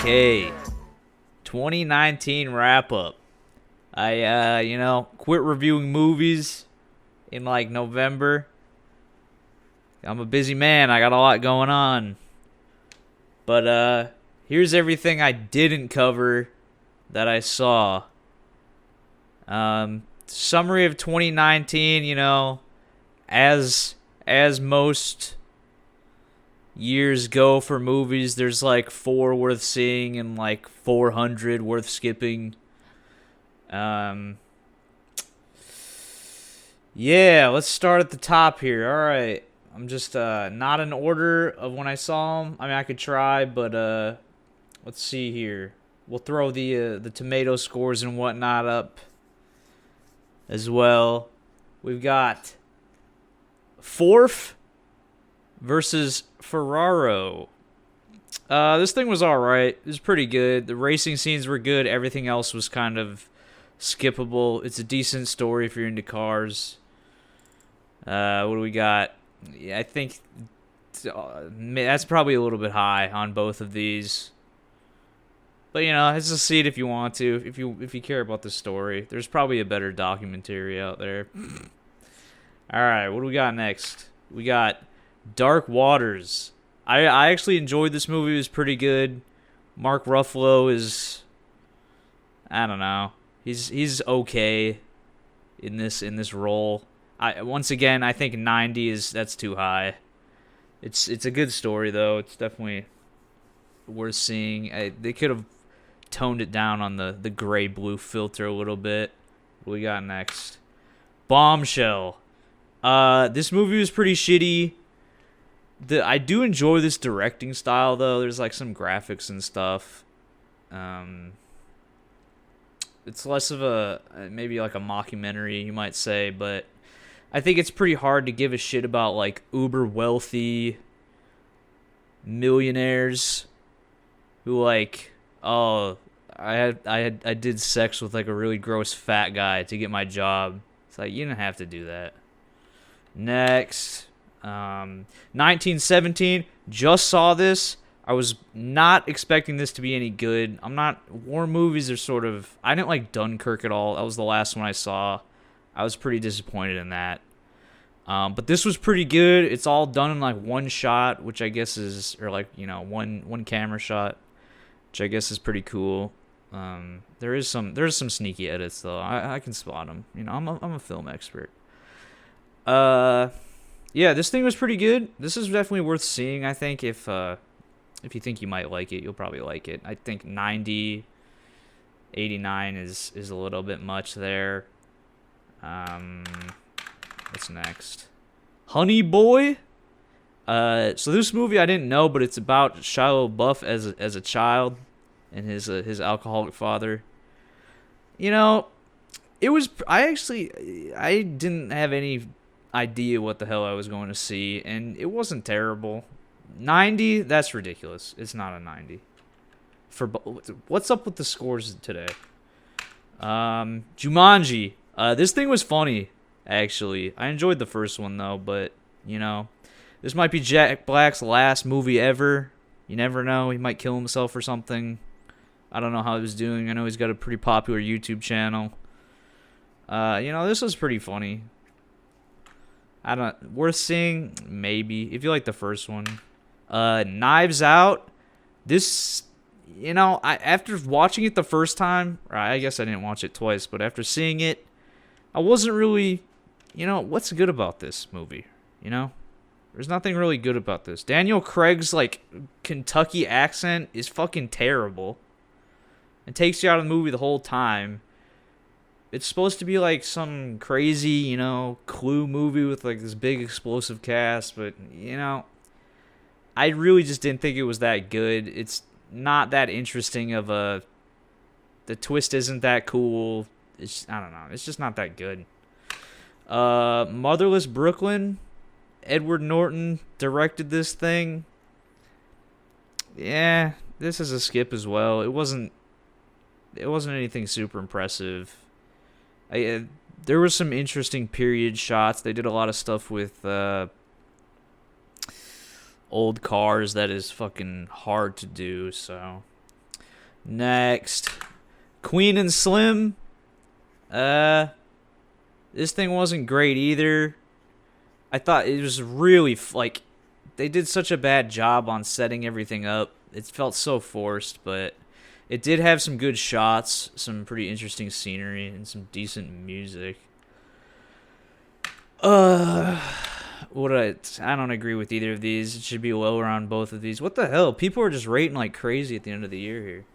Okay, 2019 wrap up. I quit reviewing movies in like November. I'm a busy man. I got a lot going on. But here's everything I didn't cover that I saw. Summary of 2019, as most years go for movies, there's like 4 worth seeing and like 400 worth skipping. Yeah, let's start at the top here. All right. I'm just not in order of when I saw them. I mean, I could try, but let's see here. We'll throw the tomato scores and whatnot up as well. We've got Fourth versus Ferraro. This thing was alright. It was pretty good. The racing scenes were good. Everything else was kind of skippable. It's a decent story if you're into cars. What do we got? Yeah, I think that's probably a little bit high on both of these. But it's a seat if you want to. If you care about the story, there's probably a better documentary out there. All right, what do we got next? We got Dark Waters. I actually enjoyed this movie. It was pretty good. Mark Ruffalo is, I don't know. He's okay in this role. Once again, I think 90 that's too high. It's a good story though. It's definitely worth seeing. They could have toned it down on the gray blue filter a little bit. What we got next? Bombshell. This movie was pretty shitty. I do enjoy this directing style though. There's like some graphics and stuff. It's less of a maybe like a mockumentary, you might say, but I think it's pretty hard to give a shit about like uber wealthy millionaires who like, oh, I did sex with like a really gross fat guy to get my job. It's like you didn't have to do that. Next, 1917. Just saw this. I was not expecting this to be any good. War movies are sort of, I didn't like Dunkirk at all. That was the last one I saw. I was pretty disappointed in that. But this was pretty good. It's all done in like one shot, which I guess is, or like, one camera shot, which I guess is pretty cool. There's some sneaky edits though. I can spot them. I'm a film expert. Yeah, this thing was pretty good. This is definitely worth seeing. I think if you think you might like it, you'll probably like it. I think 90, 89 is a little bit much there. What's next? Honey Boy. So this movie I didn't know, but it's about Shia LaBeouf as a child and his alcoholic father. It was. I didn't have any idea what the hell I was going to see, and it wasn't terrible. 90, that's ridiculous. It's not a 90. What's up with the scores today? Jumanji. This thing was funny, actually. I enjoyed the first one though, but this might be Jack Black's last movie ever. You never know. He might kill himself or something. I don't know how he was doing. I know he's got a pretty popular YouTube channel. This was pretty funny. Worth seeing, maybe, if you like the first one. Knives Out. This, after watching it the first time, or I guess I didn't watch it twice, but after seeing it, I wasn't really, what's good about this movie? There's nothing really good about this. Daniel Craig's, like, Kentucky accent is fucking terrible. It takes you out of the movie the whole time. It's supposed to be like some crazy, Clue movie with like this big explosive cast, but I really just didn't think it was that good. It's not that interesting of the twist isn't that cool. I don't know. It's just not that good. Motherless Brooklyn. Edward Norton directed this thing. Yeah, this is a skip as well. It wasn't anything super impressive. There was some interesting period shots. They did a lot of stuff with old cars that is fucking hard to do. So Next, Queen and Slim. This thing wasn't great either. I thought it was really like they did such a bad job on setting everything up. It felt so forced, but it did have some good shots, some pretty interesting scenery, and some decent music. I don't agree with either of these. It should be lower on both of these. What the hell? People are just rating like crazy at the end of the year here.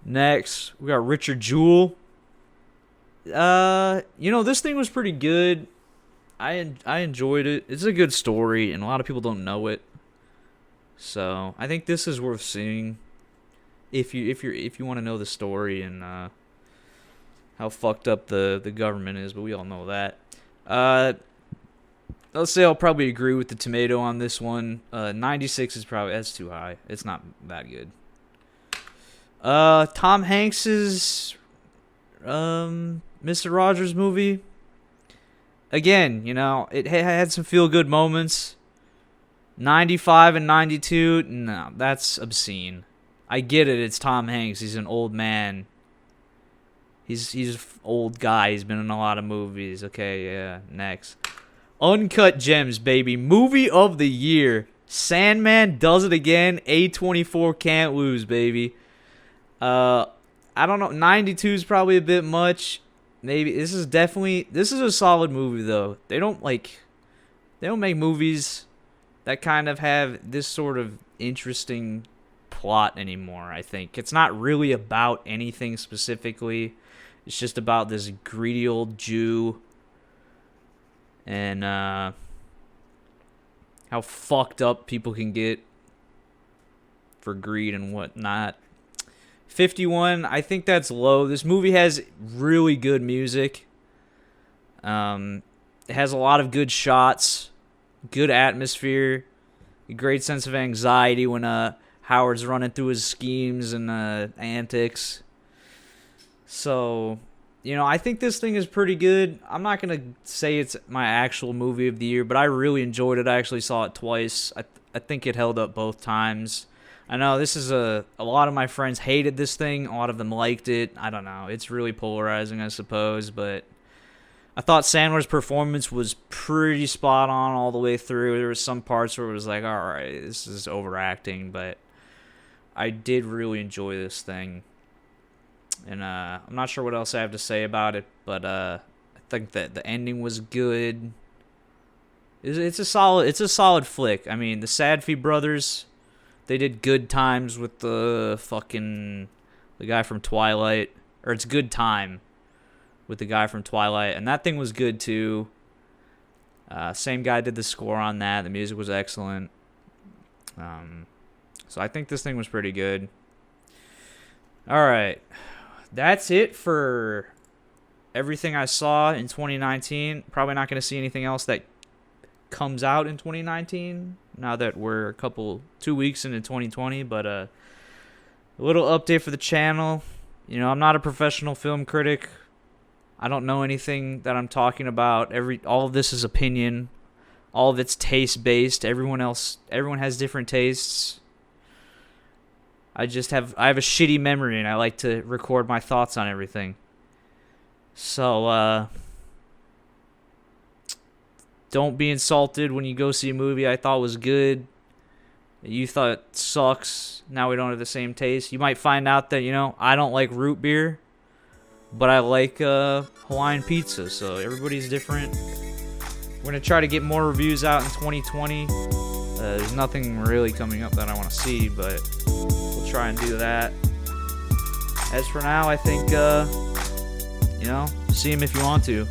Next, we got Richard Jewell. This thing was pretty good. I enjoyed it. It's a good story, and a lot of people don't know it. So I think this is worth seeing if you want to know the story and how fucked up the government is. But we all know that. Let's say I'll probably agree with the tomato on this one. 96 is probably that's too high. It's not that good. Tom Hanks's Mr. Rogers movie. Again, it had some feel-good moments. 95 and 92, no, that's obscene. I get it, it's Tom Hanks. He's an old man. He's an old guy. He's been in a lot of movies. Okay, yeah, next. Uncut Gems, baby. Movie of the year. Sandman does it again. A24 can't lose, baby. I don't know. 92 is probably a bit much. Maybe this is a solid movie though. They don't make movies that kind of have this sort of interesting plot anymore. I think it's not really about anything specifically. It's just about this greedy old Jew and how fucked up people can get for greed and whatnot. 51, I think that's low. This movie has really good music. It has a lot of good shots, good atmosphere, a great sense of anxiety when Howard's running through his schemes and antics. So, I think this thing is pretty good. I'm not going to say it's my actual movie of the year, but I really enjoyed it. I actually saw it twice. I think it held up both times. I know this is a lot of my friends hated this thing. A lot of them liked it. I don't know. It's really polarizing, I suppose. But I thought Sandler's performance was pretty spot on all the way through. There were some parts where it was like, all right, this is overacting. But I did really enjoy this thing. And I'm not sure what else I have to say about it. But I think that the ending was good. It's a solid flick. I mean, the Sadfie brothers... They did Good Times with the guy from Twilight. Or it's Good Time with the guy from Twilight. And that thing was good too. Same guy did the score on that. The music was excellent. So I think this thing was pretty good. Alright. That's it for everything I saw in 2019. Probably not going to see anything else that comes out in 2019 now that we're 2 weeks into 2020, but a little update for the channel. I'm not a professional film critic. I don't know anything that I'm talking about. All of this is opinion. All of it's taste based. Everyone has different tastes. I have a shitty memory and I like to record my thoughts on everything. So don't be insulted when you go see a movie I thought was good, that you thought sucks. Now we don't have the same taste. You might find out that, I don't like root beer, but I like Hawaiian pizza. So everybody's different. We're going to try to get more reviews out in 2020. There's nothing really coming up that I want to see, but we'll try and do that. As for now, I think, see him if you want to.